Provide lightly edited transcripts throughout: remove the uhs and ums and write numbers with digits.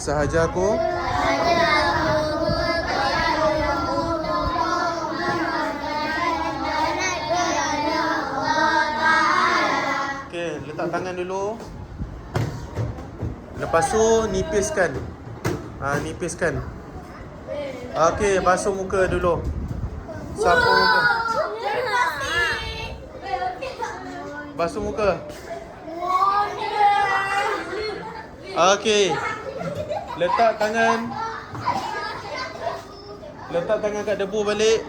Sahaja aku okey, letak tangan dulu. Lepas tu nipiskan. Nipiskan. Okey, basuh muka dulu. Sapu muka. Basuh muka. Okey. Letak tangan kat debu balik.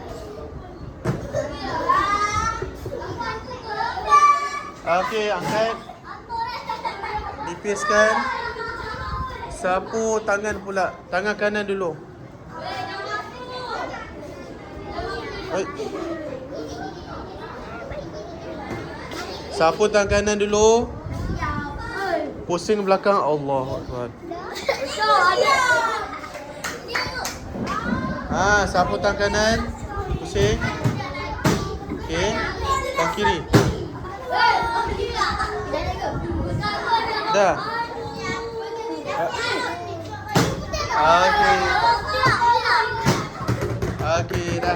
Okey, angkat. Nipiskan. Sapu tangan pula. Tangan kanan dulu. Oi. Sapu tangan kanan dulu. Pusing belakang. Allahuakbar. Sapu tangan kanan. Pusing. Okey. Tangan kiri. Dah. Okey. Okey, dah.